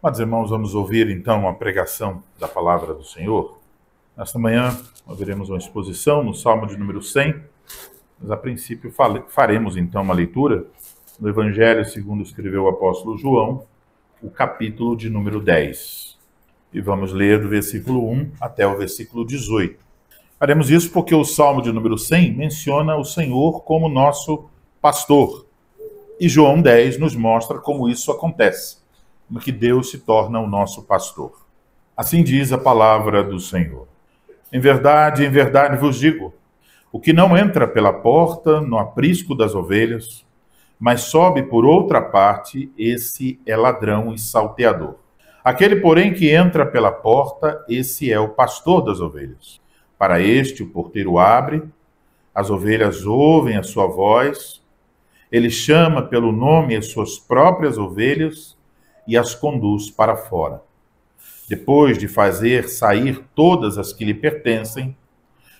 Amados irmãos, vamos ouvir então a pregação da palavra do Senhor. Nesta manhã, ouviremos uma exposição no Salmo de número 100, mas a princípio faremos então uma leitura do Evangelho segundo escreveu o apóstolo João, o capítulo de número 10. E vamos ler do versículo 1 até o versículo 18. Faremos isso porque o Salmo de número 100 menciona o Senhor como nosso pastor. E João 10 nos mostra como isso acontece, como que Deus se torna o nosso pastor. Assim diz a palavra do Senhor. Em verdade vos digo, o que não entra pela porta no aprisco das ovelhas, mas sobe por outra parte, esse é ladrão e salteador. Aquele, porém, que entra pela porta, esse é o pastor das ovelhas. Para este o porteiro abre, as ovelhas ouvem a sua voz, ele chama pelo nome as suas próprias ovelhas e as conduz para fora. Depois de fazer sair todas as que lhe pertencem,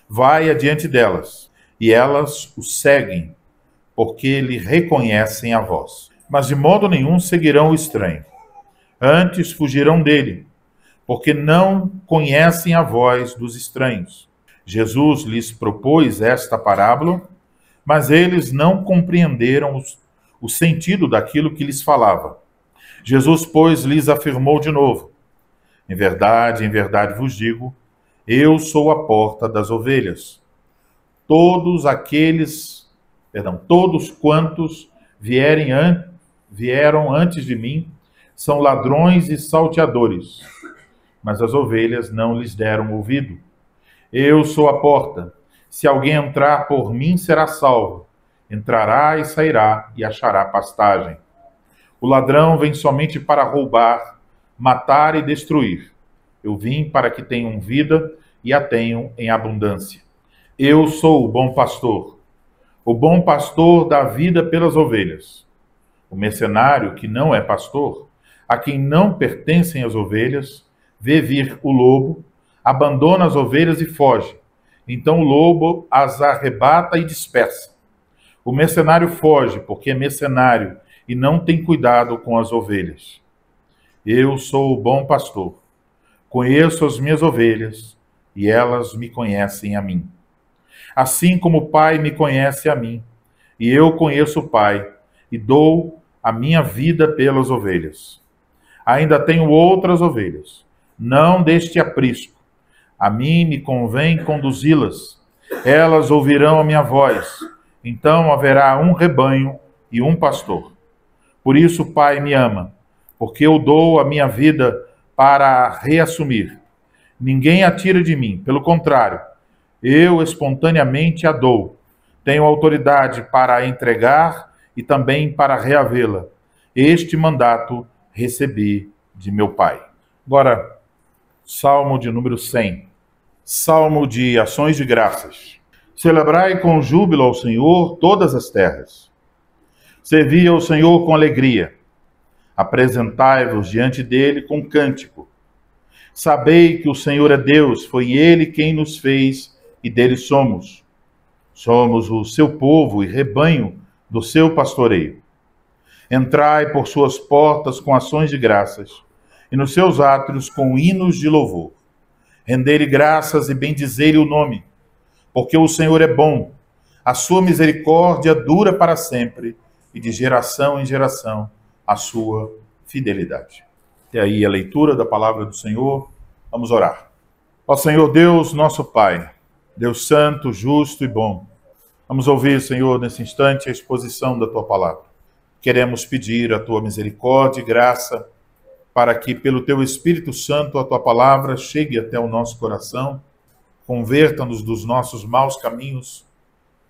vai adiante delas, e elas o seguem, porque lhe reconhecem a voz. Mas de modo nenhum seguirão o estranho. Antes fugirão dele, porque não conhecem a voz dos estranhos. Jesus lhes propôs esta parábola, mas eles não compreenderam o sentido daquilo que lhes falava. Jesus, pois, lhes afirmou de novo: em verdade vos digo, eu sou a porta das ovelhas. Todos quantos vieram antes de mim são ladrões e salteadores, mas as ovelhas não lhes deram ouvido. Eu sou a porta. Se alguém entrar por mim, será salvo. Entrará e sairá e achará pastagem. O ladrão vem somente para roubar, matar e destruir. Eu vim para que tenham vida e a tenham em abundância. Eu sou o bom pastor. O bom pastor dá vida pelas ovelhas. O mercenário, que não é pastor, a quem não pertencem as ovelhas, vê vir o lobo, abandona as ovelhas e foge. Então o lobo as arrebata e dispersa. O mercenário foge, porque é mercenário e não tem cuidado com as ovelhas. Eu sou o bom pastor. Conheço as minhas ovelhas e elas me conhecem a mim. Assim como o Pai me conhece a mim, e eu conheço o Pai, e dou a minha vida pelas ovelhas. Ainda tenho outras ovelhas, não deste aprisco. A mim me convém conduzi-las. Elas ouvirão a minha voz. Então haverá um rebanho e um pastor. Por isso o Pai me ama, porque eu dou a minha vida para a reassumir. Ninguém a tira de mim, pelo contrário, eu espontaneamente a dou. Tenho autoridade para a entregar e também para reavê-la. Este mandato recebi de meu Pai. Agora, Salmo de número 100. Salmo de ações de graças. Celebrai com júbilo ao Senhor todas as terras. Servi ao Senhor com alegria. Apresentai-vos diante dele com cântico. Sabei que o Senhor é Deus, foi ele quem nos fez e dele somos. Somos o seu povo e rebanho do seu pastoreio. Entrai por suas portas com ações de graças e nos seus átrios com hinos de louvor. Rendei-lhe graças e bendizei-lhe o nome, porque o Senhor é bom, a sua misericórdia dura para sempre e de geração em geração a sua fidelidade. Até aí a leitura da palavra do Senhor. Vamos orar. Ó Senhor Deus, nosso Pai, Deus santo, justo e bom, vamos ouvir, Senhor, nesse instante a exposição da Tua palavra. Queremos pedir a Tua misericórdia e graça para que, pelo Teu Espírito Santo, a Tua palavra chegue até o nosso coração, converta-nos dos nossos maus caminhos,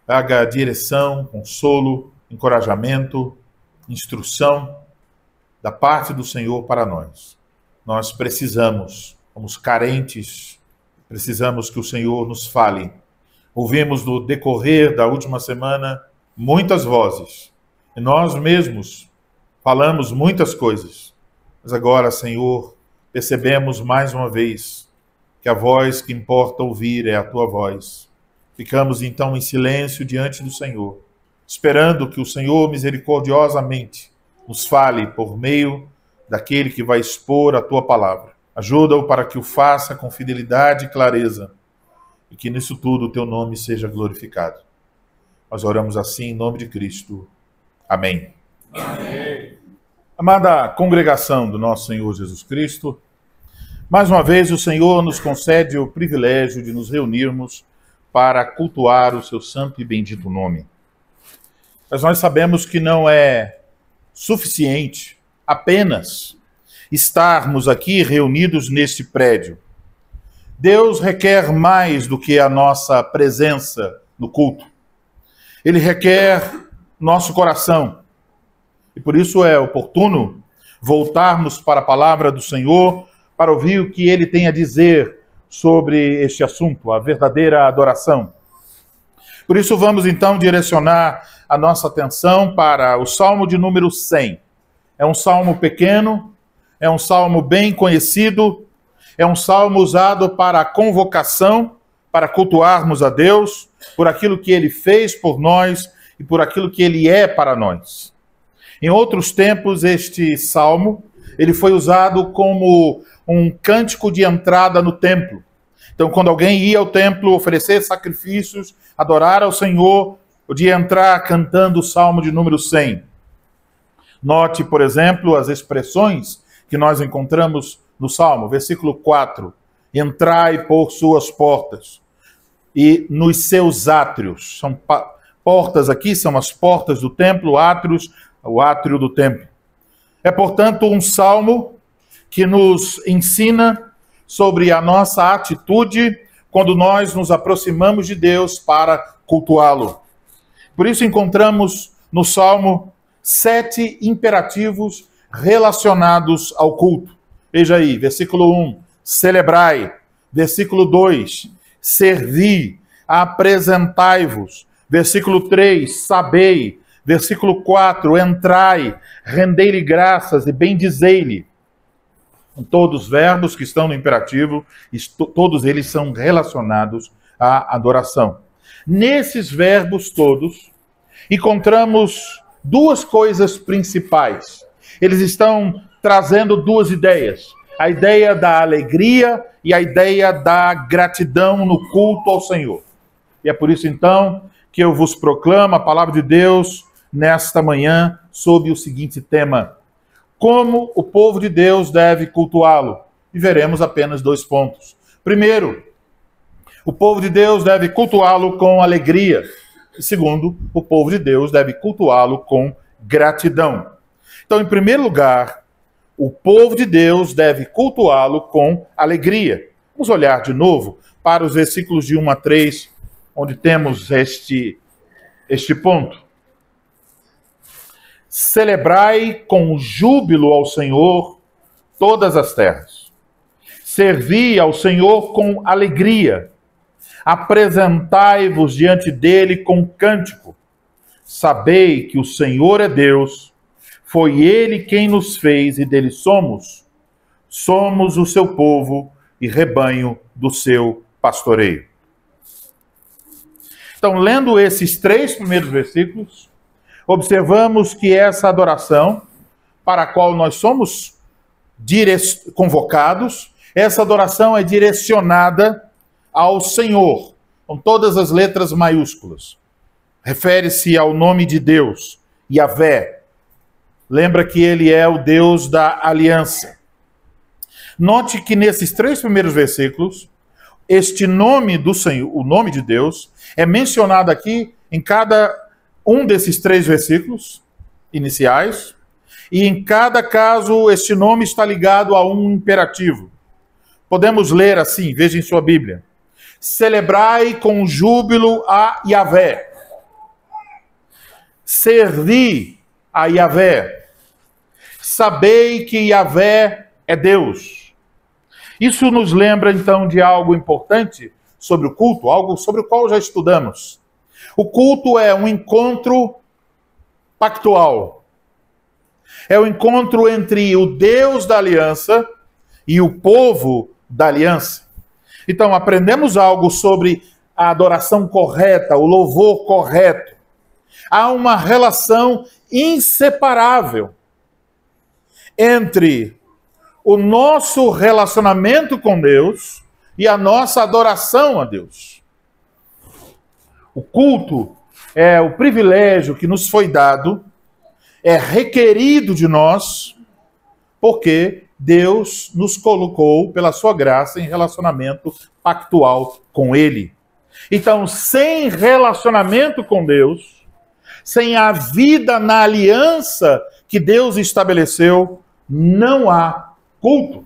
traga direção, consolo, encorajamento, instrução da parte do Senhor para nós. Nós precisamos, somos carentes, precisamos que o Senhor nos fale. Ouvimos no decorrer da última semana muitas vozes, e nós mesmos falamos muitas coisas. Mas agora, Senhor, percebemos mais uma vez que a voz que importa ouvir é a Tua voz. Ficamos então em silêncio diante do Senhor, esperando que o Senhor misericordiosamente nos fale por meio daquele que vai expor a tua palavra. Ajuda-o para que o faça com fidelidade e clareza, e que nisso tudo o teu nome seja glorificado. Nós oramos assim em nome de Cristo. Amém. Amém. Amada congregação do nosso Senhor Jesus Cristo, mais uma vez o Senhor nos concede o privilégio de nos reunirmos para cultuar o seu santo e bendito nome. Mas nós sabemos que não é suficiente apenas estarmos aqui reunidos neste prédio. Deus requer mais do que a nossa presença no culto. Ele requer nosso coração. E por isso é oportuno voltarmos para a palavra do Senhor para ouvir o que ele tem a dizer sobre este assunto, a verdadeira adoração. Por isso vamos então direcionar a nossa atenção para o Salmo de número 100. É um salmo pequeno, é um salmo bem conhecido, é um salmo usado para a convocação, para cultuarmos a Deus, por aquilo que ele fez por nós e por aquilo que ele é para nós. Em outros tempos, este salmo, ele foi usado como um cântico de entrada no templo. Então, quando alguém ia ao templo oferecer sacrifícios, adorar ao Senhor, podia entrar cantando o salmo de número 100. Note, por exemplo, as expressões que nós encontramos no salmo. Versículo 4. Entrai por suas portas e nos seus átrios. São portas aqui, são as portas do templo, átrios, o átrio do templo. É, portanto, um salmo que nos ensina sobre a nossa atitude quando nós nos aproximamos de Deus para cultuá-lo. Por isso encontramos no salmo 7 imperativos relacionados ao culto. Veja aí, versículo 1, celebrai. Versículo 2, servi, apresentai-vos. Versículo 3, sabei. Versículo 4, entrai, rendei-lhe graças e bendizei-lhe. Todos os verbos que estão no imperativo, todos eles são relacionados à adoração. Nesses verbos todos, encontramos duas coisas principais. Eles estão trazendo duas ideias. A ideia da alegria e a ideia da gratidão no culto ao Senhor. E é por isso, então, que eu vos proclamo a palavra de Deus nesta manhã sob o seguinte tema: como o povo de Deus deve cultuá-lo. E veremos apenas 2 pontos. Primeiro, o povo de Deus deve cultuá-lo com alegria. E segundo, o povo de Deus deve cultuá-lo com gratidão. Então, em primeiro lugar, o povo de Deus deve cultuá-lo com alegria. Vamos olhar de novo para os versículos de 1 a 3, onde temos este ponto. Celebrai com júbilo ao Senhor todas as terras. Servi ao Senhor com alegria. Apresentai-vos diante dele com cântico. Sabei que o Senhor é Deus. Foi ele quem nos fez e dele somos. Somos o seu povo e rebanho do seu pastoreio. Então, lendo esses 3 primeiros versículos, observamos que essa adoração, para a qual nós somos convocados, essa adoração é direcionada ao Senhor, com todas as letras maiúsculas. Refere-se ao nome de Deus, Yahvé. Lembra que ele é o Deus da aliança. Note que nesses 3 primeiros versículos, este nome do Senhor, o nome de Deus, é mencionado aqui em cada um desses 3 versículos iniciais, e em cada caso este nome está ligado a um imperativo. Podemos ler assim, veja em sua Bíblia: celebrai com júbilo a Yahvé. Servi a Yahvé. Sabei que Yahvé é Deus. Isso nos lembra então de algo importante sobre o culto, algo sobre o qual já estudamos. O culto é um encontro pactual. É o encontro entre o Deus da aliança e o povo da aliança. Então, aprendemos algo sobre a adoração correta, o louvor correto. Há uma relação inseparável entre o nosso relacionamento com Deus e a nossa adoração a Deus. O culto é o privilégio que nos foi dado, é requerido de nós, porque Deus nos colocou, pela sua graça, em relacionamento pactual com Ele. Então, sem relacionamento com Deus, sem a vida na aliança que Deus estabeleceu, não há culto.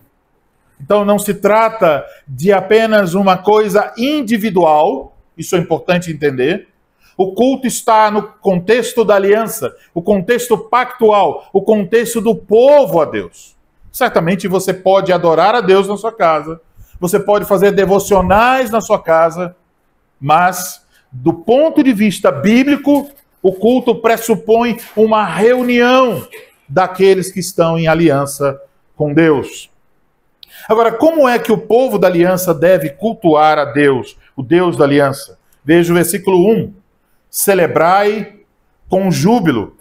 Então, não se trata de apenas uma coisa individual, isso é importante entender. O culto está no contexto da aliança, o contexto pactual, o contexto do povo a Deus. Certamente você pode adorar a Deus na sua casa, você pode fazer devocionais na sua casa, mas, do ponto de vista bíblico, o culto pressupõe uma reunião daqueles que estão em aliança com Deus. Agora, como é que o povo da aliança deve cultuar a Deus, o Deus da aliança? Veja o versículo 1. Celebrai com júbilo.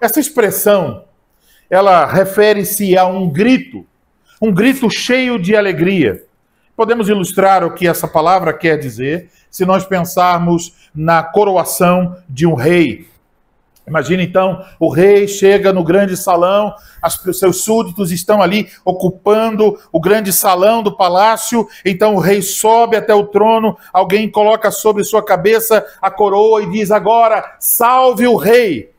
Essa expressão, ela refere-se a um grito cheio de alegria. Podemos ilustrar o que essa palavra quer dizer se nós pensarmos na coroação de um rei. Imagina então, o rei chega no grande salão, seus súditos estão ali ocupando o grande salão do palácio, então o rei sobe até o trono, alguém coloca sobre sua cabeça a coroa e diz: agora, salve o rei.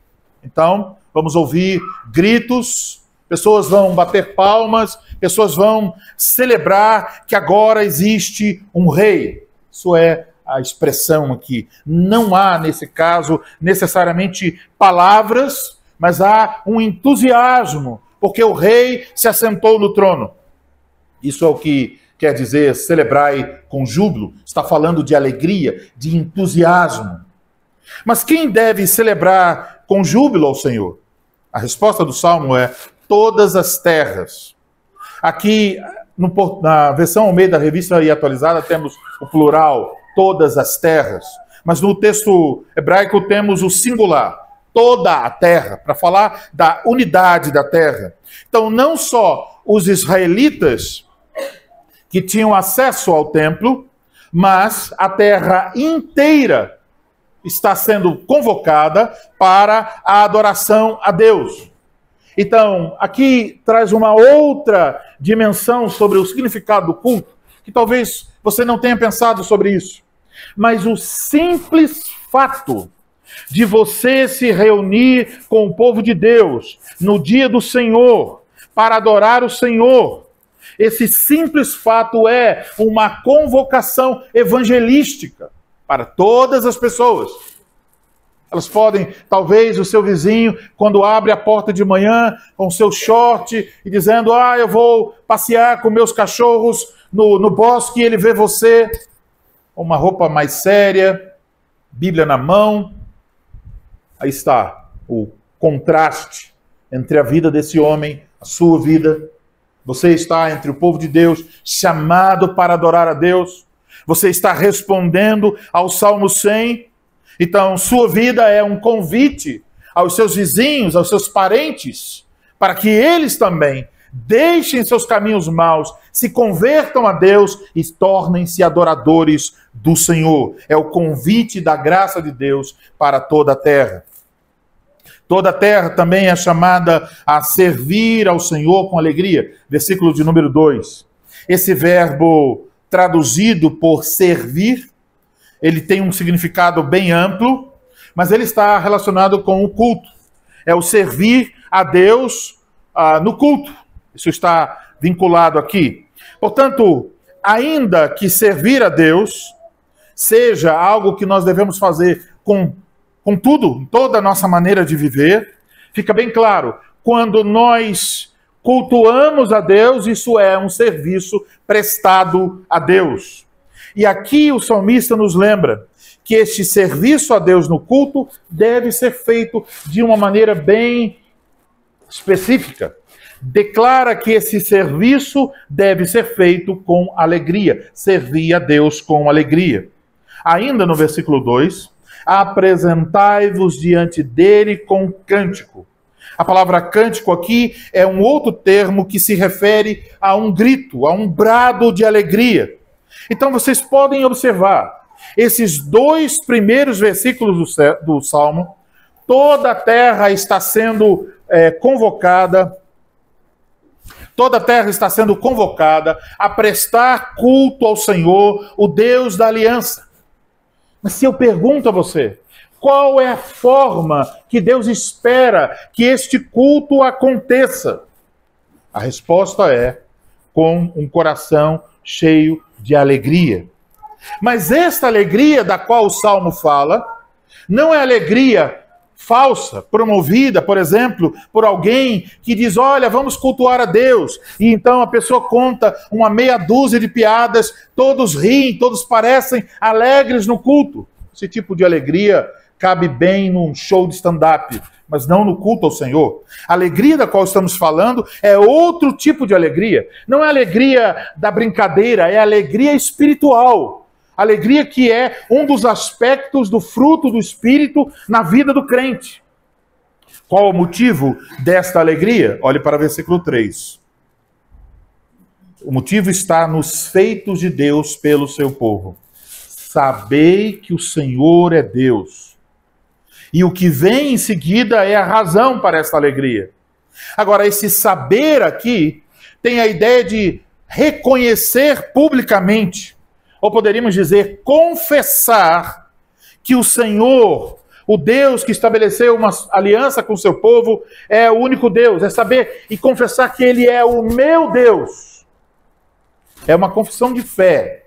Então, vamos ouvir gritos, pessoas vão bater palmas, pessoas vão celebrar que agora existe um rei. Isso é a expressão aqui. Não há, nesse caso, necessariamente palavras, mas há um entusiasmo, porque o rei se assentou no trono. Isso é o que quer dizer celebrai com júbilo. Está falando de alegria, de entusiasmo. Mas quem deve celebrar com júbilo ao Senhor? A resposta do Salmo é todas as terras. Aqui, na versão Almeida, Revista e Atualizada, temos o plural, todas as terras. Mas no texto hebraico temos o singular, toda a terra, para falar da unidade da terra. Então, não só os israelitas que tinham acesso ao templo, mas a terra inteira está sendo convocada para a adoração a Deus. Então, aqui traz uma outra dimensão sobre o significado do culto, que talvez você não tenha pensado sobre isso. Mas o simples fato de você se reunir com o povo de Deus no dia do Senhor, para adorar o Senhor, esse simples fato é uma convocação evangelística para todas as pessoas. Elas podem, talvez, o seu vizinho, quando abre a porta de manhã com seu short e dizendo: eu vou passear com meus cachorros no bosque, e ele vê você com uma roupa mais séria, Bíblia na mão. Aí está o contraste entre a vida desse homem, a sua vida. Você está entre o povo de Deus, chamado para adorar a Deus. Você está respondendo ao Salmo 100. Então, sua vida é um convite aos seus vizinhos, aos seus parentes, para que eles também deixem seus caminhos maus, se convertam a Deus e tornem-se adoradores do Senhor. É o convite da graça de Deus para toda a terra. Toda a terra também é chamada a servir ao Senhor com alegria. Versículo de número 2. Esse verbo traduzido por servir, ele tem um significado bem amplo, mas ele está relacionado com o culto. É o servir a Deus no culto. Isso está vinculado aqui. Portanto, ainda que servir a Deus seja algo que nós devemos fazer com tudo, toda a nossa maneira de viver, fica bem claro, quando nós cultuamos a Deus, isso é um serviço prestado a Deus. E aqui o salmista nos lembra que este serviço a Deus no culto deve ser feito de uma maneira bem específica. Declara que esse serviço deve ser feito com alegria, servir a Deus com alegria. Ainda no versículo 2, apresentai-vos diante dele com cântico. A palavra cântico aqui é um outro termo que se refere a um grito, a um brado de alegria. Então vocês podem observar, esses dois primeiros versículos do Salmo, toda a terra está sendo convocada, toda a terra está sendo convocada a prestar culto ao Senhor, o Deus da aliança. Mas se eu pergunto a você, qual é a forma que Deus espera que este culto aconteça? A resposta é com um coração cheio de alegria. Mas esta alegria da qual o Salmo fala, não é alegria falsa, promovida, por exemplo, por alguém que diz, olha, vamos cultuar a Deus. E então a pessoa conta uma meia dúzia de piadas, todos riem, todos parecem alegres no culto. Esse tipo de alegria cabe bem num show de stand-up, mas não no culto ao Senhor. A alegria da qual estamos falando é outro tipo de alegria. Não é alegria da brincadeira, é alegria espiritual. Alegria que é um dos aspectos do fruto do Espírito na vida do crente. Qual o motivo desta alegria? Olhe para o versículo 3. O motivo está nos feitos de Deus pelo seu povo. Sabei que o Senhor é Deus. E o que vem em seguida é a razão para essa alegria. Agora, esse saber aqui tem a ideia de reconhecer publicamente, ou poderíamos dizer, confessar que o Senhor, o Deus que estabeleceu uma aliança com o seu povo, é o único Deus. É saber e confessar que Ele é o meu Deus. É uma confissão de fé.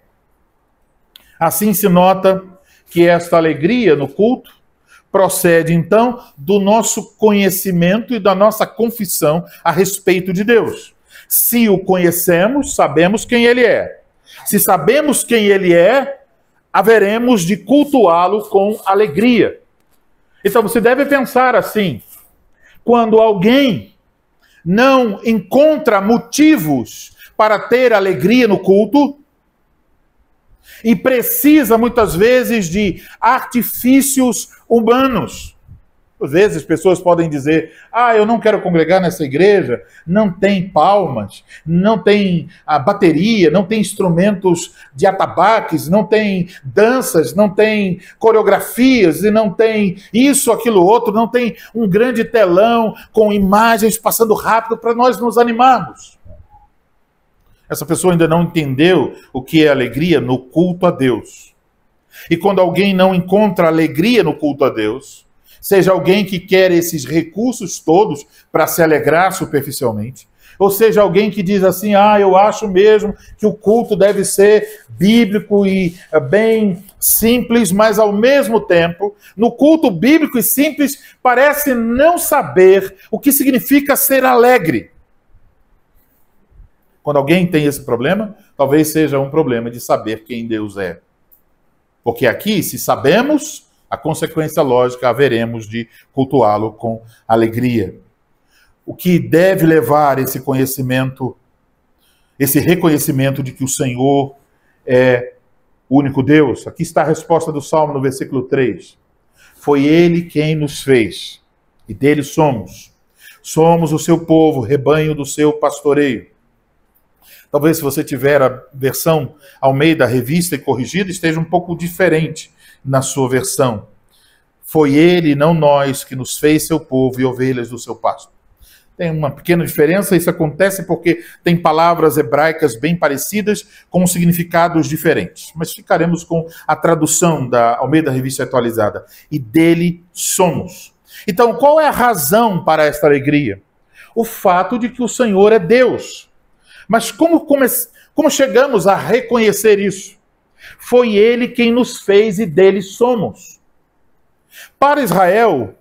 Assim se nota que esta alegria no culto procede, então, do nosso conhecimento e da nossa confissão a respeito de Deus. Se o conhecemos, sabemos quem Ele é. Se sabemos quem Ele é, haveremos de cultuá-lo com alegria. Então você deve pensar assim, quando alguém não encontra motivos para ter alegria no culto, e precisa muitas vezes de artifícios humanos. Às vezes pessoas podem dizer, eu não quero congregar nessa igreja, não tem palmas, não tem a bateria, não tem instrumentos de atabaques, não tem danças, não tem coreografias, e não tem isso, aquilo, outro, não tem um grande telão com imagens passando rápido para nós nos animarmos. Essa pessoa ainda não entendeu o que é alegria no culto a Deus. E quando alguém não encontra alegria no culto a Deus, seja alguém que quer esses recursos todos para se alegrar superficialmente, ou seja alguém que diz assim, eu acho mesmo que o culto deve ser bíblico e bem simples, mas ao mesmo tempo, no culto bíblico e simples, parece não saber o que significa ser alegre. Quando alguém tem esse problema, talvez seja um problema de saber quem Deus é. Porque aqui, se sabemos, a consequência lógica haveremos de cultuá-lo com alegria. O que deve levar esse conhecimento, esse reconhecimento de que o Senhor é o único Deus? Aqui está a resposta do Salmo no versículo 3. Foi Ele quem nos fez, e dele somos. Somos o seu povo, rebanho do seu pastoreio. Talvez se você tiver a versão Almeida Revista e Corrigida, esteja um pouco diferente na sua versão. Foi Ele, não nós, que nos fez seu povo e ovelhas do seu pasto. Tem uma pequena diferença, isso acontece porque tem palavras hebraicas bem parecidas com significados diferentes. Mas ficaremos com a tradução da Almeida Revista Atualizada. E dele somos. Então, qual é a razão para esta alegria? O fato de que o Senhor é Deus. Mas como chegamos a reconhecer isso? Foi Ele quem nos fez e dele somos. Para Israel,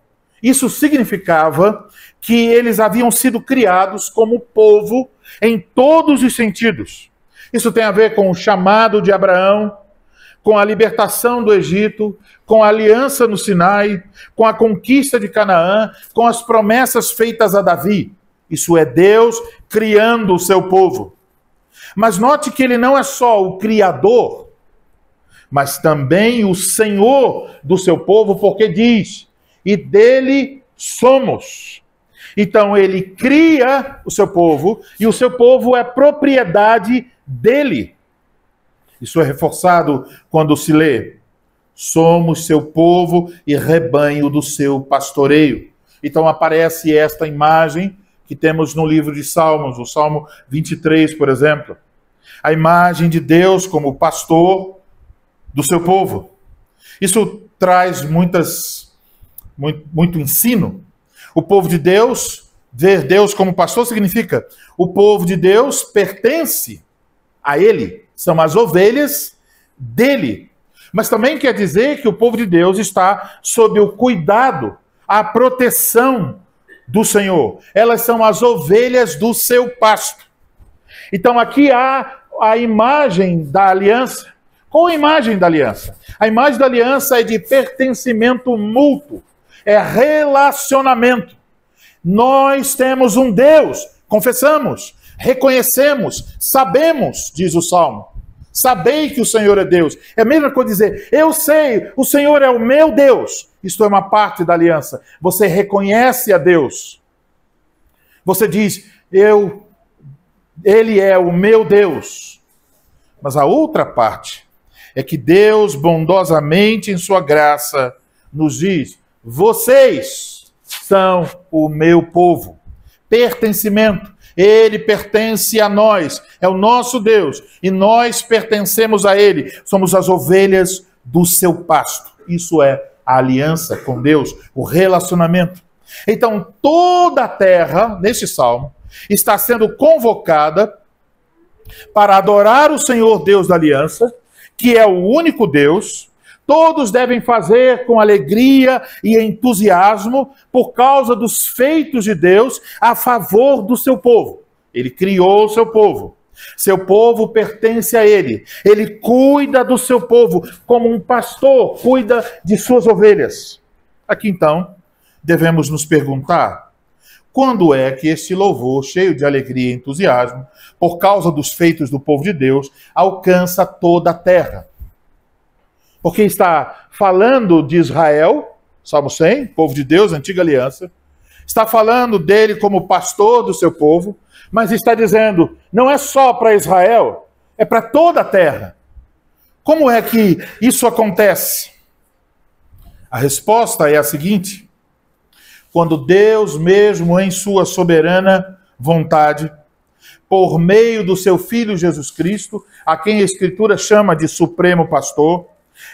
isso significava que eles haviam sido criados como povo em todos os sentidos. Isso tem a ver com o chamado de Abraão, com a libertação do Egito, com a aliança no Sinai, com a conquista de Canaã, com as promessas feitas a Davi. Isso é Deus criando o seu povo. Mas note que ele não é só o criador, mas também o Senhor do seu povo, porque diz, e dele somos. Então ele cria o seu povo e o seu povo é propriedade dele. Isso é reforçado quando se lê: somos seu povo e rebanho do seu pastoreio. Então aparece esta imagem que temos no livro de Salmos, o Salmo 23, por exemplo. A imagem de Deus como pastor do seu povo. Isso traz muito ensino. O povo de Deus, ver Deus como pastor, significa o povo de Deus pertence a ele, são as ovelhas dele. Mas também quer dizer que o povo de Deus está sob o cuidado, a proteção do Senhor. Elas são as ovelhas do seu pasto. Então aqui há a imagem da aliança. Qual a imagem da aliança? A imagem da aliança é de pertencimento mútuo, é relacionamento. Nós temos um Deus, confessamos, reconhecemos, sabemos, diz o Salmo. Sabei que o Senhor é Deus. É a mesma coisa dizer, eu sei, o Senhor é o meu Deus. Isto é uma parte da aliança. Você reconhece a Deus. Você diz, Ele é o meu Deus. Mas a outra parte é que Deus, bondosamente em sua graça, nos diz, vocês são o meu povo. Pertencimento. Ele pertence a nós, é o nosso Deus, e nós pertencemos a Ele, somos as ovelhas do seu pasto. Isso é a aliança com Deus, o relacionamento. Então, toda a terra, neste salmo, está sendo convocada para adorar o Senhor Deus da aliança, que é o único Deus. Todos devem fazer com alegria e entusiasmo por causa dos feitos de Deus a favor do seu povo. Ele criou o seu povo. Seu povo pertence a ele. Ele cuida do seu povo como um pastor cuida de suas ovelhas. Aqui então, devemos nos perguntar: quando é que este louvor, cheio de alegria e entusiasmo, por causa dos feitos do povo de Deus, alcança toda a terra? Porque está falando de Israel, Salmo 100, povo de Deus, antiga aliança. Está falando dele como pastor do seu povo, mas está dizendo, não é só para Israel, é para toda a terra. Como é que isso acontece? A resposta é a seguinte: quando Deus mesmo, em sua soberana vontade, por meio do seu Filho Jesus Cristo, a quem a Escritura chama de Supremo Pastor,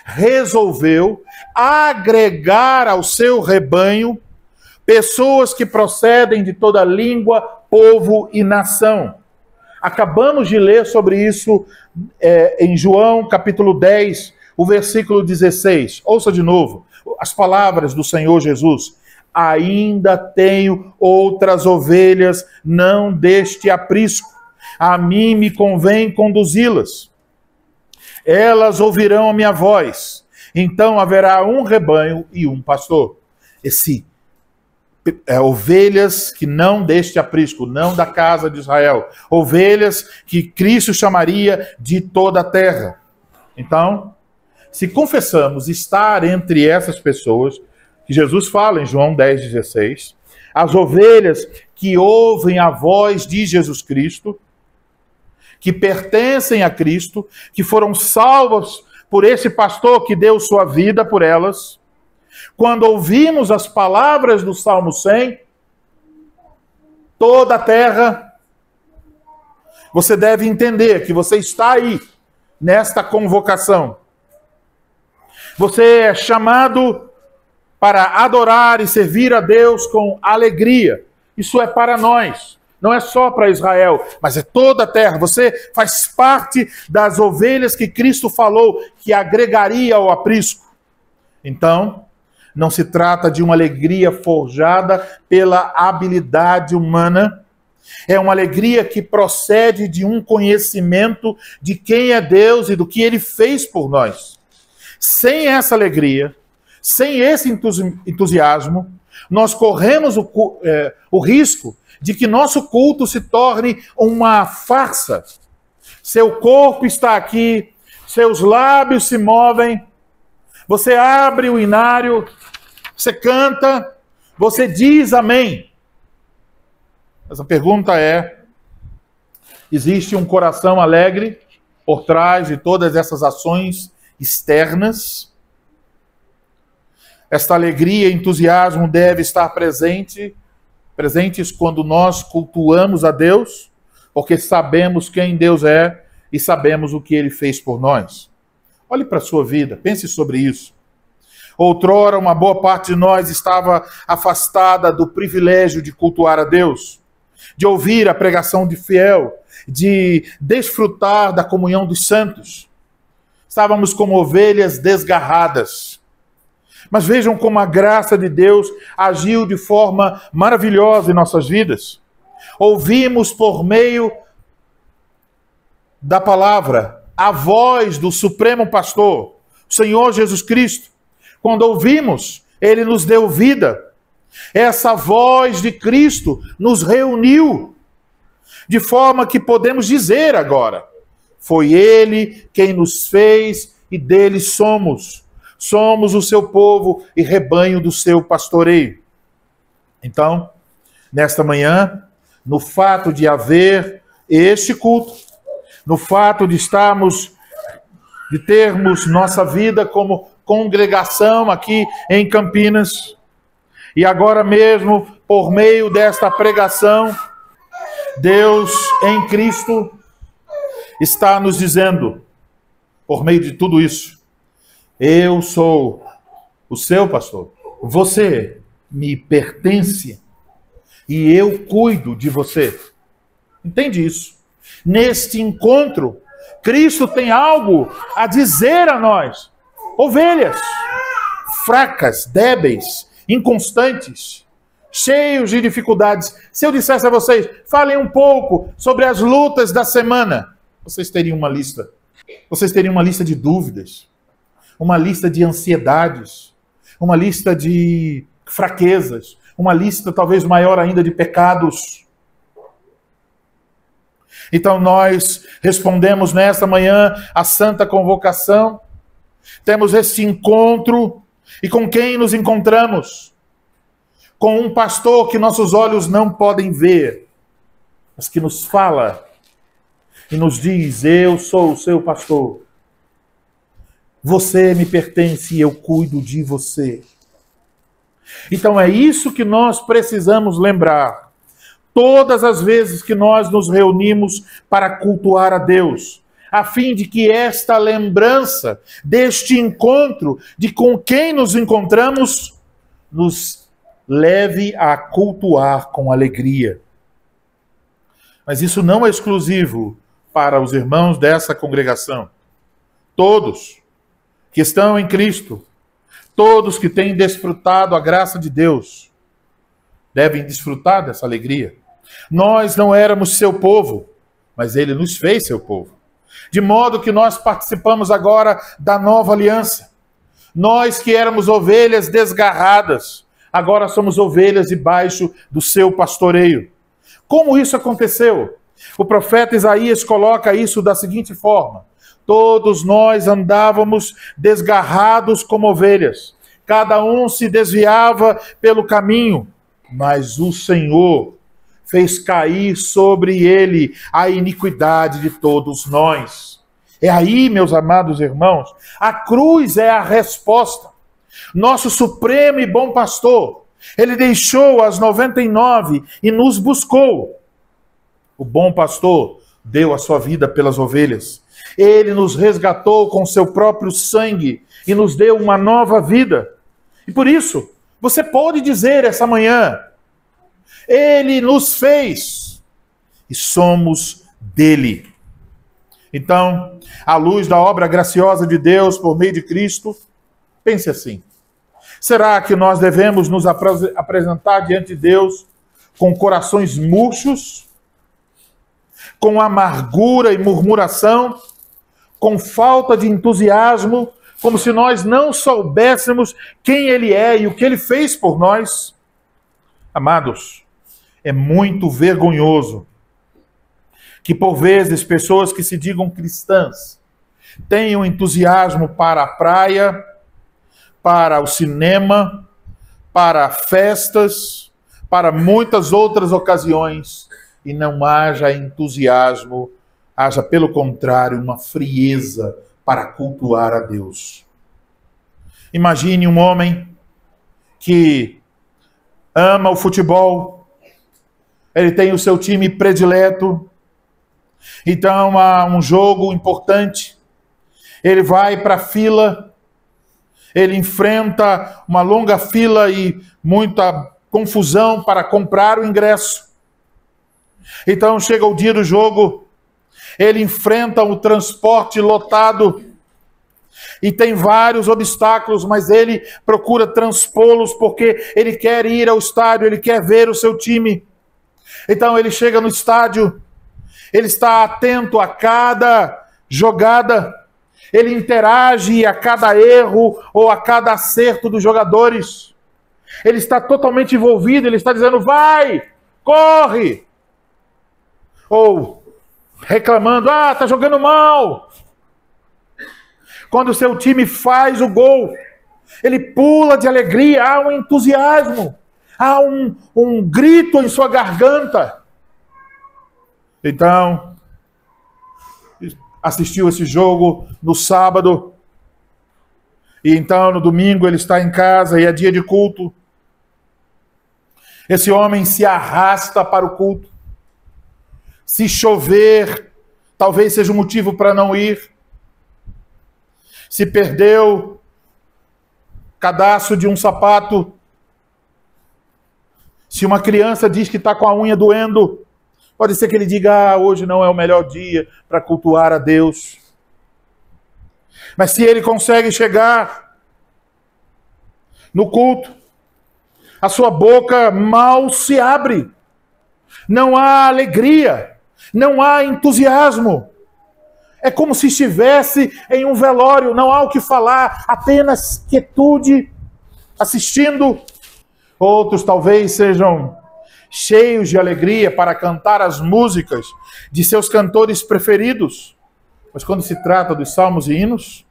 resolveu agregar ao seu rebanho pessoas que procedem de toda língua, povo e nação. Acabamos de ler sobre isso em João capítulo 10, o versículo 16. Ouça de novo as palavras do Senhor Jesus. Ainda tenho outras ovelhas, não deste aprisco. A mim me convém conduzi-las. Elas ouvirão a minha voz. Então haverá um rebanho e um pastor. Ovelhas que não deste aprisco, não da casa de Israel. Ovelhas que Cristo chamaria de toda a terra. Então, se confessamos estar entre essas pessoas, que Jesus fala em João 10,16, as ovelhas que ouvem a voz de Jesus Cristo, que pertencem a Cristo, que foram salvas por esse pastor que deu sua vida por elas. Quando ouvimos as palavras do Salmo 100, toda a terra, você deve entender que você está aí, nesta convocação. Você é chamado para adorar e servir a Deus com alegria. Isso é para nós. Não é só para Israel, mas é toda a terra. Você faz parte das ovelhas que Cristo falou que agregaria ao aprisco. Então, não se trata de uma alegria forjada pela habilidade humana. É uma alegria que procede de um conhecimento de quem é Deus e do que Ele fez por nós. Sem essa alegria, sem esse entusiasmo, nós corremos o risco de que nosso culto se torne uma farsa. Seu corpo está aqui, seus lábios se movem, você abre o inário, você canta, você diz amém. Essa pergunta é: existe um coração alegre por trás de todas essas ações externas? Esta alegria e entusiasmo deve estar presentes quando nós cultuamos a Deus, porque sabemos quem Deus é e sabemos o que Ele fez por nós. Olhe para a sua vida, pense sobre isso. Outrora, uma boa parte de nós estava afastada do privilégio de cultuar a Deus, de ouvir a pregação de fiel, de desfrutar da comunhão dos santos. Estávamos como ovelhas desgarradas. Mas vejam como a graça de Deus agiu de forma maravilhosa em nossas vidas. Ouvimos por meio da palavra a voz do Supremo Pastor, o Senhor Jesus Cristo. Quando ouvimos, Ele nos deu vida. Essa voz de Cristo nos reuniu, de forma que podemos dizer agora: foi Ele quem nos fez e dele somos. Somos o seu povo e rebanho do seu pastoreio. Então, nesta manhã, no fato de haver este culto, no fato de termos nossa vida como congregação aqui em Campinas, e agora mesmo, por meio desta pregação, Deus em Cristo está nos dizendo, por meio de tudo isso: eu sou o seu pastor, você me pertence e eu cuido de você. Entende isso? Neste encontro, Cristo tem algo a dizer a nós, ovelhas fracas, débeis, inconstantes, cheios de dificuldades. Se eu dissesse a vocês, falem um pouco sobre as lutas da semana, vocês teriam uma lista. Vocês teriam uma lista de dúvidas, uma lista de ansiedades, uma lista de fraquezas, uma lista talvez maior ainda de pecados. Então nós respondemos nesta manhã à santa convocação, temos este encontro, e com quem nos encontramos? Com um pastor que nossos olhos não podem ver, mas que nos fala e nos diz: eu sou o seu pastor. Você me pertence e eu cuido de você. Então é isso que nós precisamos lembrar. Todas as vezes que nós nos reunimos para cultuar a Deus, a fim de que esta lembrança deste encontro, de com quem nos encontramos, nos leve a cultuar com alegria. Mas isso não é exclusivo para os irmãos dessa congregação. Todos que estão em Cristo, todos que têm desfrutado a graça de Deus, devem desfrutar dessa alegria. Nós não éramos seu povo, mas Ele nos fez seu povo. De modo que nós participamos agora da nova aliança. Nós que éramos ovelhas desgarradas, agora somos ovelhas debaixo do seu pastoreio. Como isso aconteceu? O profeta Isaías coloca isso da seguinte forma: todos nós andávamos desgarrados como ovelhas, cada um se desviava pelo caminho, mas o Senhor fez cair sobre ele a iniquidade de todos nós. É aí, meus amados irmãos, a cruz é a resposta. Nosso supremo e bom pastor, ele deixou as 99 e nos buscou. O bom pastor deu a sua vida pelas ovelhas. Ele nos resgatou com seu próprio sangue e nos deu uma nova vida. E por isso, você pode dizer essa manhã: Ele nos fez e somos dele. Então, à luz da obra graciosa de Deus por meio de Cristo, pense assim: será que nós devemos nos apresentar diante de Deus com corações murchos, com amargura e murmuração, com falta de entusiasmo, como se nós não soubéssemos quem Ele é e o que Ele fez por nós? Amados, é muito vergonhoso que, por vezes, pessoas que se digam cristãs tenham entusiasmo para a praia, para o cinema, para festas, para muitas outras ocasiões e não haja entusiasmo, haja pelo contrário uma frieza para cultuar a Deus. Imagine um homem que ama o futebol, ele tem o seu time predileto, então há um jogo importante, ele vai para a fila, ele enfrenta uma longa fila e muita confusão para comprar o ingresso. Então chega o dia do jogo, ele enfrenta o transporte lotado e tem vários obstáculos, mas ele procura transpô-los porque ele quer ir ao estádio, ele quer ver o seu time. Então ele chega no estádio, ele está atento a cada jogada, ele interage a cada erro ou a cada acerto dos jogadores. Ele está totalmente envolvido, ele está dizendo, vai, corre. Ou reclamando, está jogando mal. Quando o seu time faz o gol, ele pula de alegria, há um entusiasmo, há um grito em sua garganta. Então, assistiu esse jogo no sábado, e então no domingo ele está em casa e é dia de culto. Esse homem se arrasta para o culto. Se chover, talvez seja um motivo para não ir. Se perdeu cadastro de um sapato, se uma criança diz que está com a unha doendo, pode ser que ele diga, hoje não é o melhor dia para cultuar a Deus. Mas se ele consegue chegar no culto, a sua boca mal se abre, não há alegria, não há entusiasmo. É como se estivesse em um velório, não há o que falar, apenas quietude, assistindo. Outros talvez sejam cheios de alegria para cantar as músicas de seus cantores preferidos. Mas quando se trata dos salmos e hinos,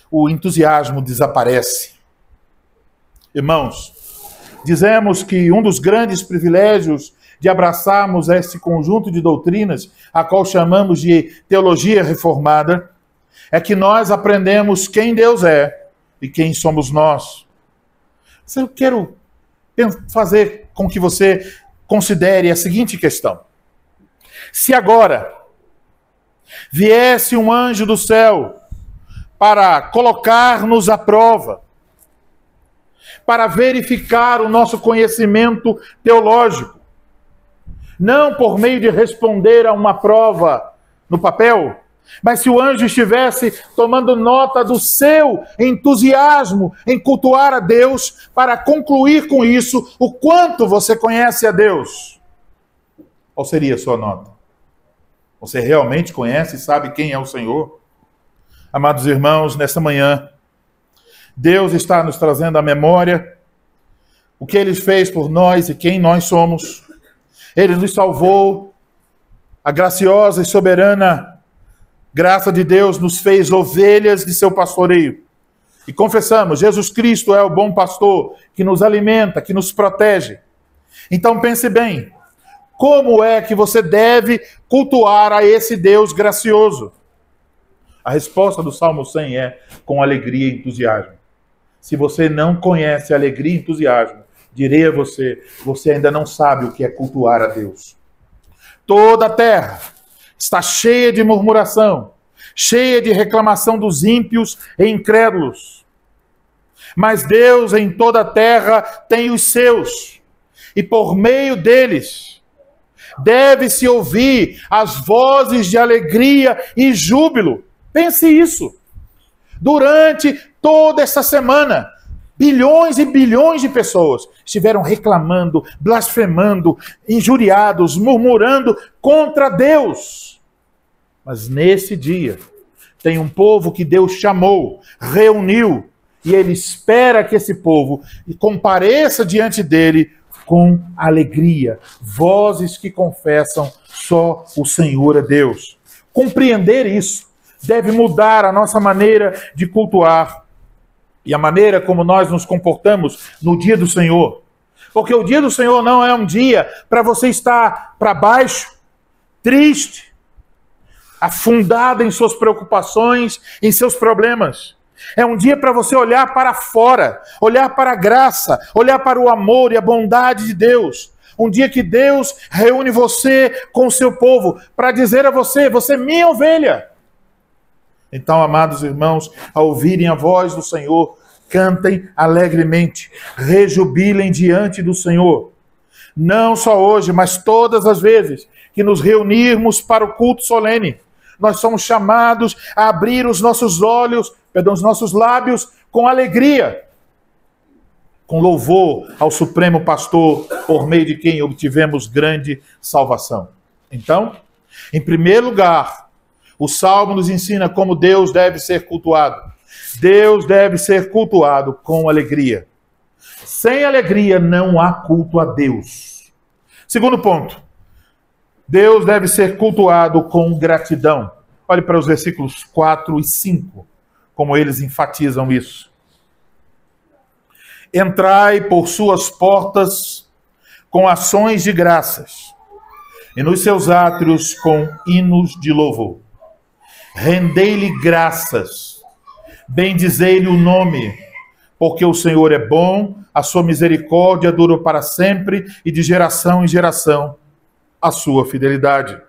o entusiasmo desaparece. Irmãos, dizemos que um dos grandes privilégios de abraçarmos esse conjunto de doutrinas, a qual chamamos de teologia reformada, é que nós aprendemos quem Deus é e quem somos nós. Eu quero fazer com que você considere a seguinte questão. Se agora viesse um anjo do céu para colocar-nos à prova, para verificar o nosso conhecimento teológico, não por meio de responder a uma prova no papel, mas se o anjo estivesse tomando nota do seu entusiasmo em cultuar a Deus, para concluir com isso o quanto você conhece a Deus, qual seria a sua nota? Você realmente conhece e sabe quem é o Senhor? Amados irmãos, nesta manhã, Deus está nos trazendo à memória o que Ele fez por nós e quem nós somos. Ele nos salvou, a graciosa e soberana graça de Deus nos fez ovelhas de seu pastoreio. E confessamos, Jesus Cristo é o bom pastor que nos alimenta, que nos protege. Então pense bem, como é que você deve cultuar a esse Deus gracioso? A resposta do Salmo 100 é com alegria e entusiasmo. Se você não conhece alegria e entusiasmo, direi a você, você ainda não sabe o que é cultuar a Deus. Toda a terra está cheia de murmuração, cheia de reclamação dos ímpios e incrédulos. Mas Deus em toda a terra tem os seus, e por meio deles deve-se ouvir as vozes de alegria e júbilo. Pense isso. Durante toda essa semana, bilhões e bilhões de pessoas estiveram reclamando, blasfemando, injuriados, murmurando contra Deus. Mas nesse dia, tem um povo que Deus chamou, reuniu, e Ele espera que esse povo compareça diante dele com alegria. Vozes que confessam só o Senhor é Deus. Compreender isso deve mudar a nossa maneira de cultuar e a maneira como nós nos comportamos no dia do Senhor. Porque o dia do Senhor não é um dia para você estar para baixo, triste, afundado em suas preocupações, em seus problemas. É um dia para você olhar para fora, olhar para a graça, olhar para o amor e a bondade de Deus. Um dia que Deus reúne você com o seu povo para dizer a você: você é minha ovelha. Então, amados irmãos, ao ouvirem a voz do Senhor, cantem alegremente, rejubilem diante do Senhor. Não só hoje, mas todas as vezes que nos reunirmos para o culto solene, nós somos chamados a abrir os nossos olhos, os nossos lábios com alegria, com louvor ao Supremo Pastor, por meio de quem obtivemos grande salvação. Então, em primeiro lugar, o Salmo nos ensina como Deus deve ser cultuado. Deus deve ser cultuado com alegria. Sem alegria não há culto a Deus. Segundo ponto, Deus deve ser cultuado com gratidão. Olhe para os versículos 4 e 5, como eles enfatizam isso. Entrai por suas portas com ações de graças, e nos seus átrios com hinos de louvor. Rendei-lhe graças, bendizei-lhe o nome, porque o Senhor é bom, a sua misericórdia dura para sempre, e de geração em geração a sua fidelidade.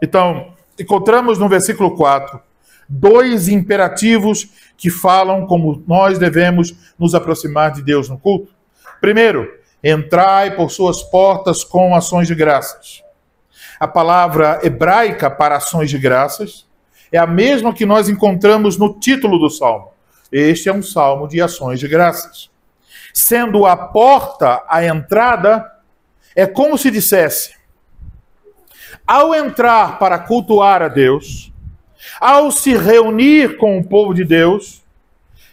Então, encontramos no versículo 4 dois imperativos que falam como nós devemos nos aproximar de Deus no culto. Primeiro, entrai por suas portas com ações de graças. A palavra hebraica para ações de graças é a mesma que nós encontramos no título do salmo. Este é um salmo de ações de graças. Sendo a porta a entrada, é como se dissesse: ao entrar para cultuar a Deus, ao se reunir com o povo de Deus,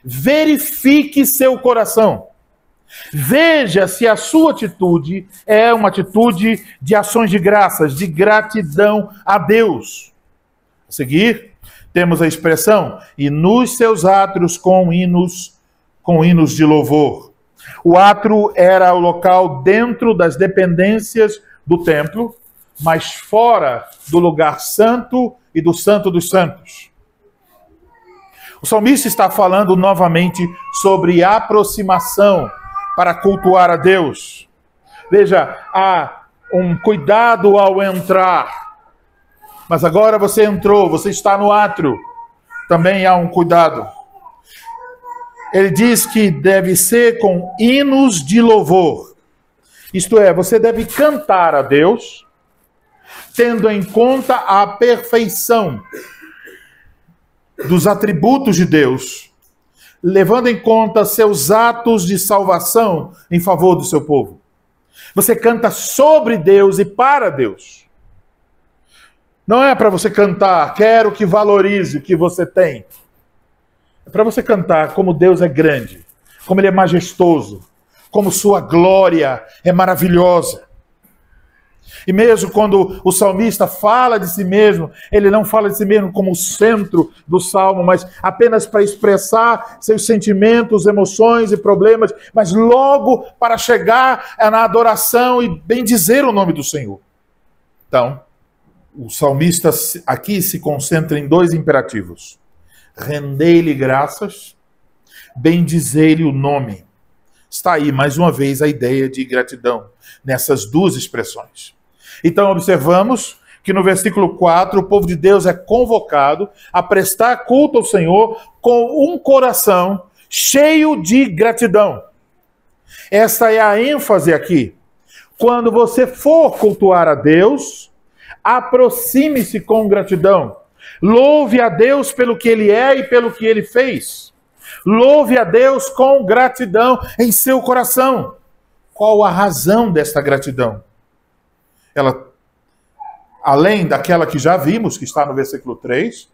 verifique seu coração. Veja se a sua atitude é uma atitude de ações de graças, de gratidão a Deus. A seguir, temos a expressão: e nos seus átrios com hinos de louvor. O átrio era o local dentro das dependências do templo, mas fora do lugar santo e do santo dos santos. O salmista está falando novamente sobre aproximação para cultuar a Deus. Veja, há um cuidado ao entrar. Mas agora você entrou, você está no átrio. Também há um cuidado. Ele diz que deve ser com hinos de louvor. Isto é, você deve cantar a Deus, tendo em conta a perfeição dos atributos de Deus, levando em conta seus atos de salvação em favor do seu povo. Você canta sobre Deus e para Deus. Não é para você cantar, quero que valorize o que você tem. É para você cantar como Deus é grande, como Ele é majestoso, como sua glória é maravilhosa. E mesmo quando o salmista fala de si mesmo, ele não fala de si mesmo como o centro do salmo, mas apenas para expressar seus sentimentos, emoções e problemas, mas logo para chegar na adoração e bendizer o nome do Senhor. Então, o salmista aqui se concentra em dois imperativos: rendei-lhe graças, bendizei-lhe o nome. Está aí, mais uma vez, a ideia de gratidão nessas duas expressões. Então, observamos que no versículo 4, o povo de Deus é convocado a prestar culto ao Senhor com um coração cheio de gratidão. Essa é a ênfase aqui. Quando você for cultuar a Deus, aproxime-se com gratidão. Louve a Deus pelo que Ele é e pelo que Ele fez. Louve a Deus com gratidão em seu coração. Qual a razão desta gratidão? Ela, além daquela que já vimos, que está no versículo 3,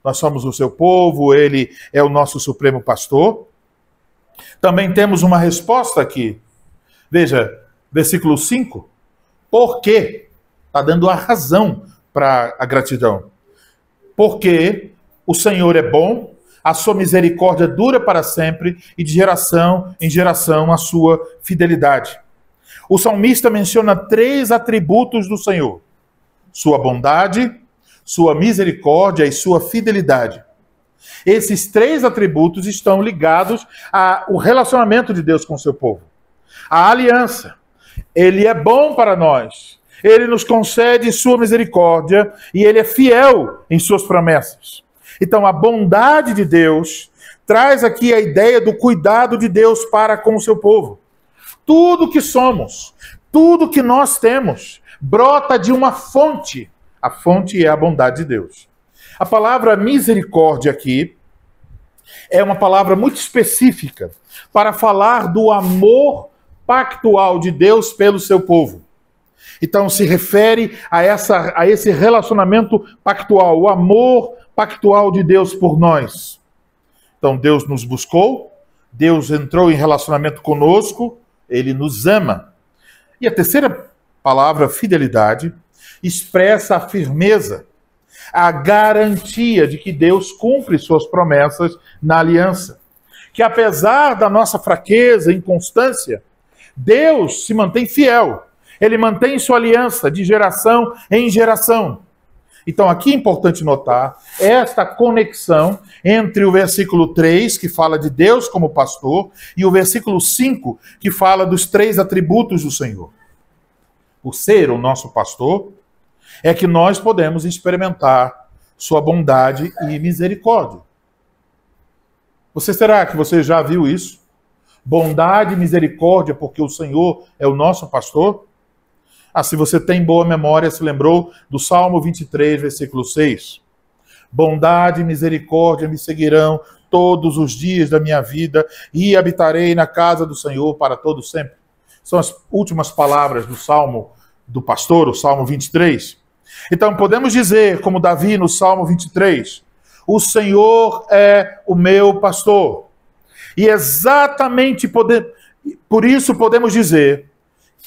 nós somos o seu povo, Ele é o nosso supremo pastor. Também temos uma resposta aqui. Veja, versículo 5. Por quê? Está dando a razão para a gratidão. Porque o Senhor é bom, a sua misericórdia dura para sempre, e de geração em geração a sua fidelidade. o salmista menciona 3 atributos do Senhor: sua bondade, sua misericórdia e sua fidelidade. Esses 3 atributos estão ligados ao relacionamento de Deus com o seu povo. A aliança. Ele é bom para nós. Ele nos concede sua misericórdia e ele é fiel em suas promessas. Então, a bondade de Deus traz aqui a ideia do cuidado de Deus para com o seu povo. Tudo que somos, tudo que nós temos, brota de uma fonte. A fonte é a bondade de Deus. A palavra misericórdia aqui é uma palavra muito específica para falar do amor pactual de Deus pelo seu povo. Então se refere a esse relacionamento pactual, o amor pactual de Deus por nós. Então Deus nos buscou, Deus entrou em relacionamento conosco, Ele nos ama. E a terceira palavra, fidelidade, expressa a firmeza, a garantia de que Deus cumpre suas promessas na aliança. Que apesar da nossa fraqueza e inconstância, Deus se mantém fiel. Ele mantém sua aliança de geração em geração. Então aqui é importante notar esta conexão entre o versículo 3, que fala de Deus como pastor, e o versículo 5, que fala dos 3 atributos do Senhor. Por ser o nosso pastor, é que nós podemos experimentar sua bondade e misericórdia. Será que você já viu isso? Bondade e misericórdia porque o Senhor é o nosso pastor? Se você tem boa memória, se lembrou do Salmo 23, versículo 6. Bondade e misericórdia me seguirão todos os dias da minha vida e habitarei na casa do Senhor para todo sempre. São as últimas palavras do Salmo do pastor, o Salmo 23. Então podemos dizer, como Davi no Salmo 23, o Senhor é o meu pastor. E exatamente por isso podemos dizer,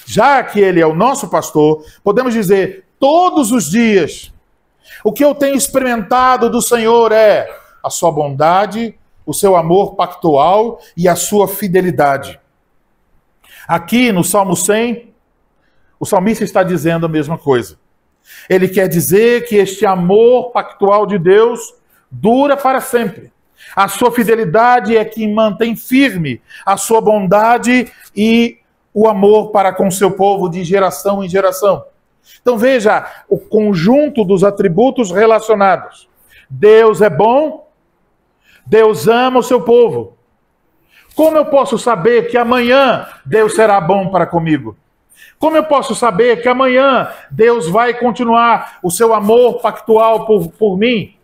já que Ele é o nosso pastor, podemos dizer todos os dias, o que eu tenho experimentado do Senhor é a sua bondade, o seu amor pactual e a sua fidelidade. Aqui no Salmo 100, o salmista está dizendo a mesma coisa. Ele quer dizer que este amor pactual de Deus dura para sempre. A sua fidelidade é que mantém firme a sua bondade e o amor para com o seu povo de geração em geração. Então veja o conjunto dos atributos relacionados. Deus é bom, Deus ama o seu povo. Como eu posso saber que amanhã Deus será bom para comigo? Como eu posso saber que amanhã Deus vai continuar o seu amor pactual por mim?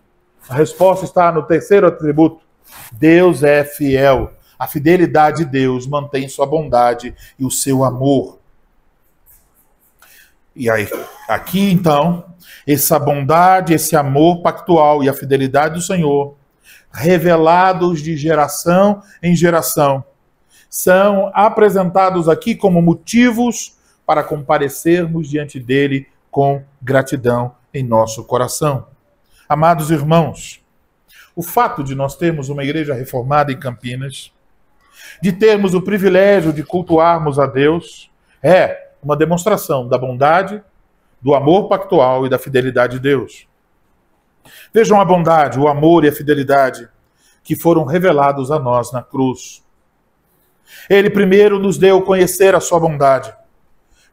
A resposta está no terceiro atributo. Deus é fiel. A fidelidade de Deus mantém sua bondade e o seu amor. E aí, aqui então, essa bondade, esse amor pactual e a fidelidade do Senhor, revelados de geração em geração, são apresentados aqui como motivos para comparecermos diante dele com gratidão em nosso coração. Amados irmãos, o fato de nós termos uma igreja reformada em Campinas, de termos o privilégio de cultuarmos a Deus, é uma demonstração da bondade, do amor pactual e da fidelidade de Deus. Vejam a bondade, o amor e a fidelidade que foram revelados a nós na cruz. Ele primeiro nos deu conhecer a sua bondade,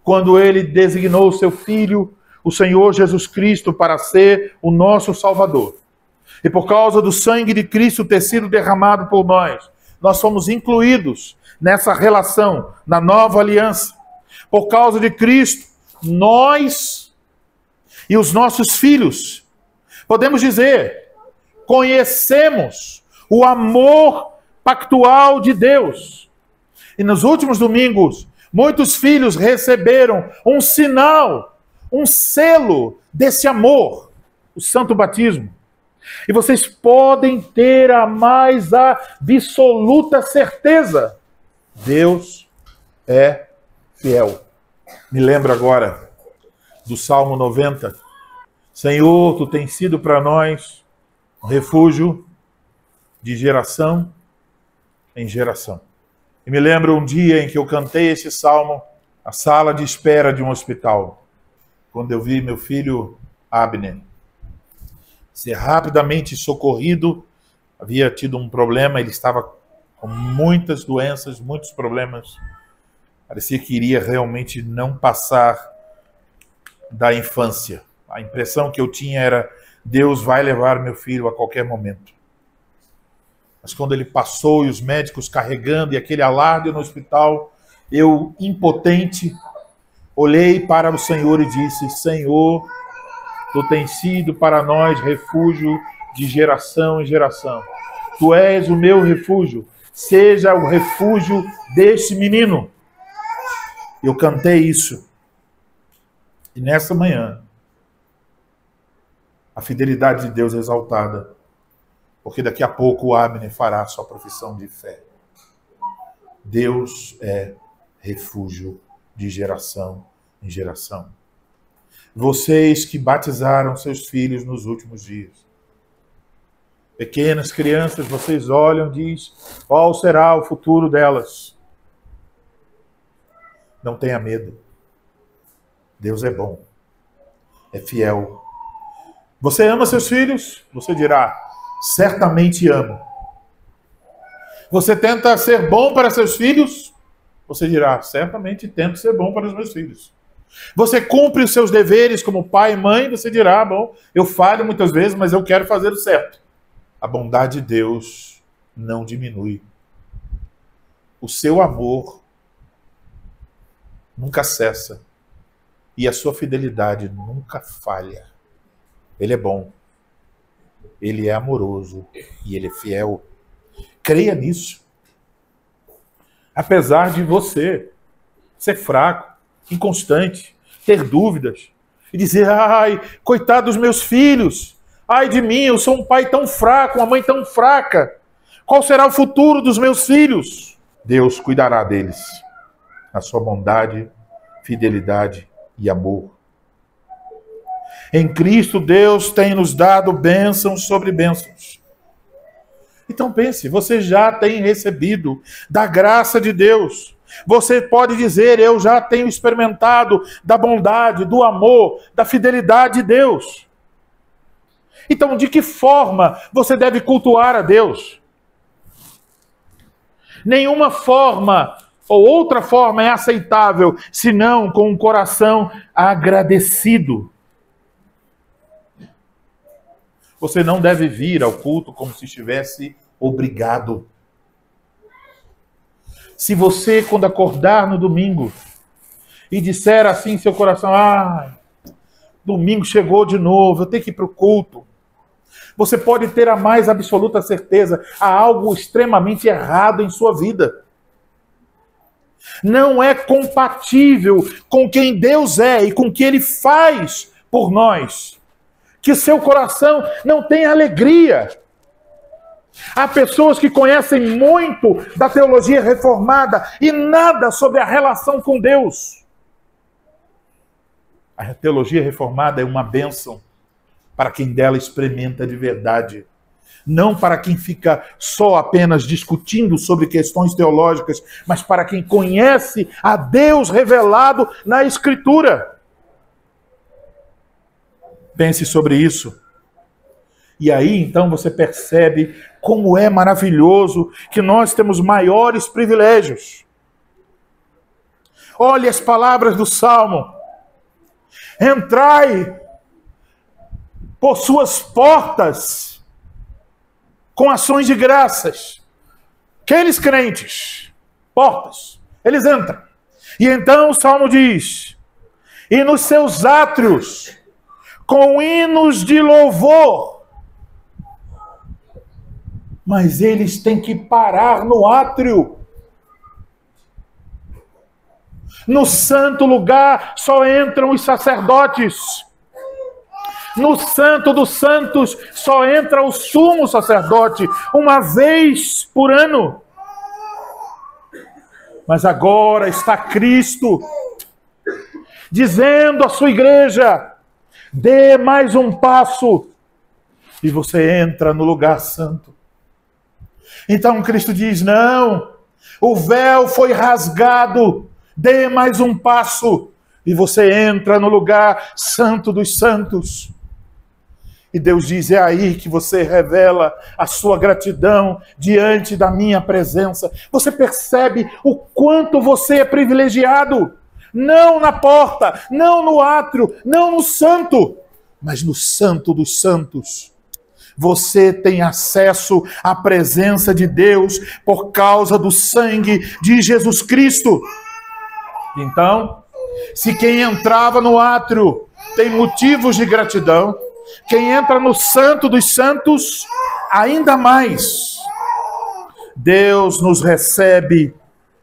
quando ele designou o seu Filho, o Senhor Jesus Cristo, para ser o nosso Salvador. E por causa do sangue de Cristo ter sido derramado por nós, nós fomos incluídos nessa relação, na nova aliança. Por causa de Cristo, nós e os nossos filhos, podemos dizer, conhecemos o amor pactual de Deus. E nos últimos domingos, muitos filhos receberam um sinal, um selo desse amor, o santo batismo. E vocês podem ter a mais absoluta certeza: Deus é fiel. Me lembro agora do Salmo 90. Senhor, tu tens sido para nós um refúgio de geração em geração. E me lembro um dia em que eu cantei esse salmo a sala de espera de um hospital, quando eu vi meu filho Abner ser rapidamente socorrido. Havia tido um problema, ele estava com muitas doenças, muitos problemas. Parecia que iria realmente não passar da infância. A impressão que eu tinha era: Deus vai levar meu filho a qualquer momento. Mas quando ele passou e os médicos carregando e aquele alarde no hospital, eu, impotente, olhei para o Senhor e disse: Senhor, Tu tens sido para nós refúgio de geração em geração. Tu és o meu refúgio. Seja o refúgio deste menino. Eu cantei isso. E nessa manhã, a fidelidade de Deus é exaltada. Porque daqui a pouco o Abner fará a sua profissão de fé. Deus é refúgio de geração em geração. Vocês que batizaram seus filhos nos últimos dias. Pequenas crianças, vocês olham e dizem: qual será o futuro delas? Não tenha medo. Deus é bom. É fiel. Você ama seus filhos? Você dirá: certamente amo. Você tenta ser bom para seus filhos? Você dirá: certamente tento ser bom para os meus filhos. Você cumpre os seus deveres como pai e mãe? Você dirá: bom, eu falho muitas vezes, mas eu quero fazer o certo. A bondade de Deus não diminui. O seu amor nunca cessa. E a sua fidelidade nunca falha. Ele é bom. Ele é amoroso. E ele é fiel. Creia nisso. Apesar de você ser fraco, inconstante, ter dúvidas, e dizer: ai, coitado dos meus filhos, ai de mim, eu sou um pai tão fraco, uma mãe tão fraca, qual será o futuro dos meus filhos? Deus cuidará deles, na sua bondade, fidelidade e amor. Em Cristo, Deus tem nos dado bênçãos sobre bênçãos. Então pense, você já tem recebido da graça de Deus. Você pode dizer: eu já tenho experimentado da bondade, do amor, da fidelidade de Deus. Então, de que forma você deve cultuar a Deus? Nenhuma forma ou outra forma é aceitável, senão com um coração agradecido. Você não deve vir ao culto como se estivesse obrigado. Se você, quando acordar no domingo, e disser assim em seu coração: ai, domingo chegou de novo, eu tenho que ir para o culto, você pode ter a mais absoluta certeza: há algo extremamente errado em sua vida. Não é compatível com quem Deus é e com o que Ele faz por nós. Que seu coração não tenha alegria. Há pessoas que conhecem muito da teologia reformada e nada sobre a relação com Deus. A teologia reformada é uma bênção para quem dela experimenta de verdade. Não para quem fica só apenas discutindo sobre questões teológicas, mas para quem conhece a Deus revelado na Escritura. Pense sobre isso. E aí, então, você percebe como é maravilhoso que nós temos maiores privilégios. Olhe as palavras do Salmo. Entrai por suas portas com ações de graças. Aqueles crentes, portas, eles entram. E então o Salmo diz: e nos seus átrios, com hinos de louvor. Mas eles têm que parar no átrio. No santo lugar só entram os sacerdotes. No santo dos santos só entra o sumo sacerdote uma vez por ano. Mas agora está Cristo dizendo à sua igreja: dê mais um passo e você entra no lugar santo. Então Cristo diz: não, o véu foi rasgado Dê mais um passo e você entra no lugar santo dos santos. E Deus diz, é aí que você revela a sua gratidão diante da minha presença. Você percebe o quanto você é privilegiado. Não na porta, não no átrio, não no santo, mas no santo dos santos. Você tem acesso à presença de Deus por causa do sangue de Jesus Cristo. Então, se quem entrava no átrio tem motivos de gratidão, quem entra no santo dos santos, ainda mais. Deus nos recebe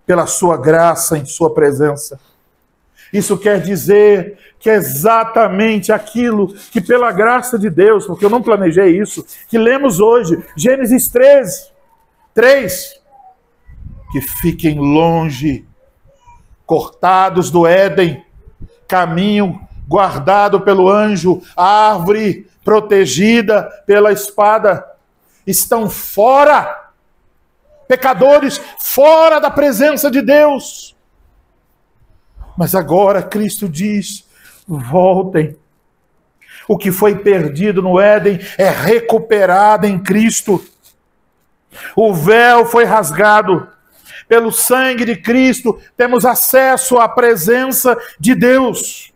pela sua graça em sua presença. Isso quer dizer que é exatamente aquilo que pela graça de Deus, porque eu não planejei isso, que lemos hoje, Gênesis 13, 3, que fiquem longe, cortados do Éden, caminho guardado pelo anjo, árvore protegida pela espada, estão fora, pecadores fora da presença de Deus. Mas agora Cristo diz, voltem. O que foi perdido no Éden é recuperado em Cristo. O véu foi rasgado. Pelo sangue de Cristo, temos acesso à presença de Deus.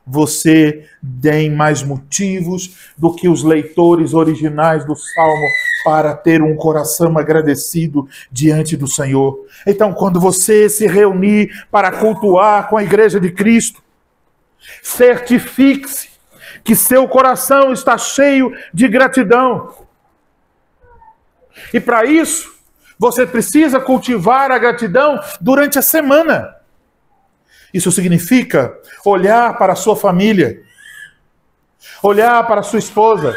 Você tem mais motivos do que os leitores originais do Salmo para ter um coração agradecido diante do Senhor. Então, quando você se reunir para cultuar com a Igreja de Cristo, certifique-se que seu coração está cheio de gratidão. E para isso, você precisa cultivar a gratidão durante a semana. Isso significa olhar para a sua família, olhar para a sua esposa,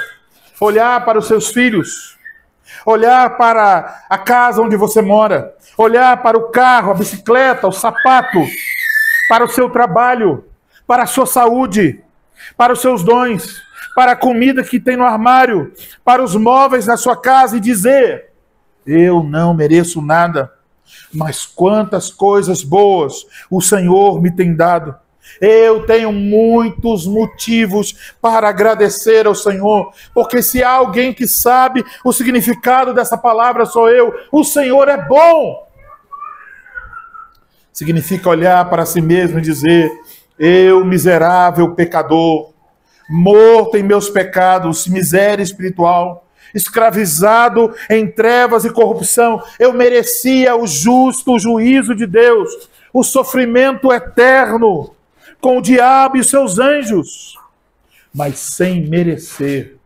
olhar para os seus filhos, olhar para a casa onde você mora, olhar para o carro, a bicicleta, o sapato, para o seu trabalho, para a sua saúde, para os seus dons, para a comida que tem no armário, para os móveis na sua casa e dizer: eu não mereço nada, mas quantas coisas boas o Senhor me tem dado. Eu tenho muitos motivos para agradecer ao Senhor, porque se há alguém que sabe o significado dessa palavra sou eu. O Senhor é bom. Significa olhar para si mesmo e dizer: eu, miserável pecador, morto em meus pecados, miséria espiritual, escravizado em trevas e corrupção, eu merecia o justo juízo de Deus, o sofrimento eterno com o diabo e os seus anjos. Mas sem merecer,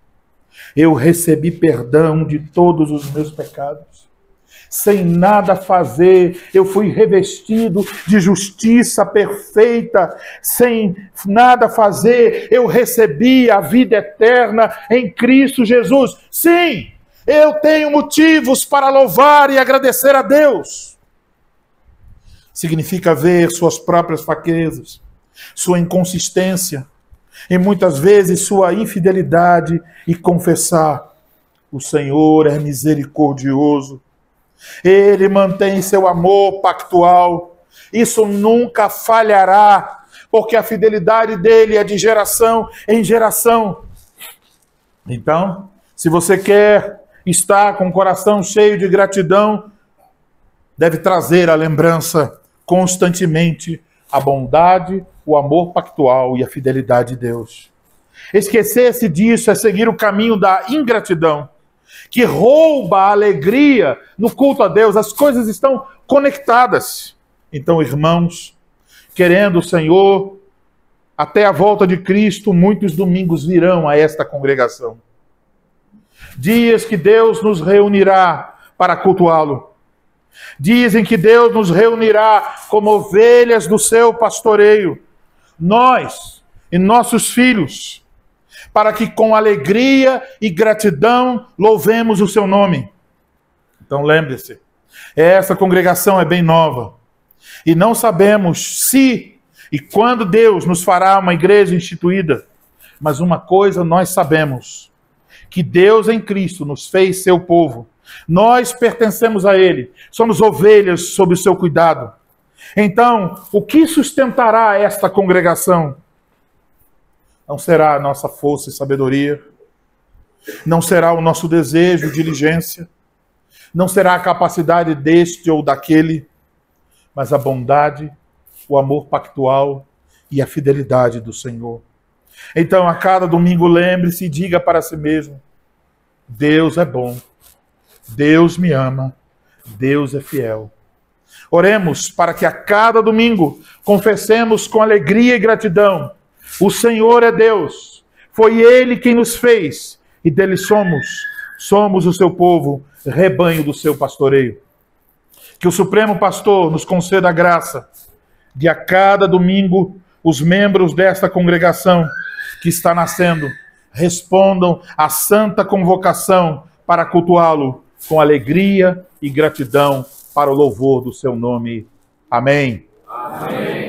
eu recebi perdão de todos os meus pecados. Sem nada fazer, eu fui revestido de justiça perfeita. Sem nada fazer, eu recebi a vida eterna em Cristo Jesus. Sim, eu tenho motivos para louvar e agradecer a Deus. Significa ver suas próprias fraquezas, sua inconsistência e muitas vezes sua infidelidade e confessar: o Senhor é misericordioso. Ele mantém seu amor pactual. Isso nunca falhará, porque a fidelidade dele é de geração em geração. Então, se você quer estar com o coração cheio de gratidão, deve trazer à lembrança constantemente a bondade, o amor pactual e a fidelidade de Deus. Esquecer-se disso é seguir o caminho da ingratidão, que rouba a alegria no culto a Deus. As coisas estão conectadas. Então, irmãos, querendo o Senhor, até a volta de Cristo, muitos domingos virão a esta congregação. Dias que Deus nos reunirá para cultuá-lo. Dizem que Deus nos reunirá como ovelhas do seu pastoreio, nós e nossos filhos, para que com alegria e gratidão louvemos o seu nome. Então lembre-se, essa congregação é bem nova, e não sabemos se e quando Deus nos fará uma igreja instituída, mas uma coisa nós sabemos, que Deus em Cristo nos fez seu povo. Nós pertencemos a Ele, somos ovelhas sob o seu cuidado. Então, o que sustentará esta congregação? Não será a nossa força e sabedoria, não será o nosso desejo, diligência, não será a capacidade deste ou daquele, mas a bondade, o amor pactual e a fidelidade do Senhor. Então, a cada domingo, lembre-se e diga para si mesmo: Deus é bom, Deus me ama, Deus é fiel. Oremos para que a cada domingo confessemos com alegria e gratidão: o Senhor é Deus, foi Ele quem nos fez e dele somos o seu povo, rebanho do seu pastoreio. Que o Supremo Pastor nos conceda a graça de a cada domingo os membros desta congregação que está nascendo respondam à santa convocação para cultuá-lo com alegria e gratidão para o louvor do seu nome. Amém. Amém.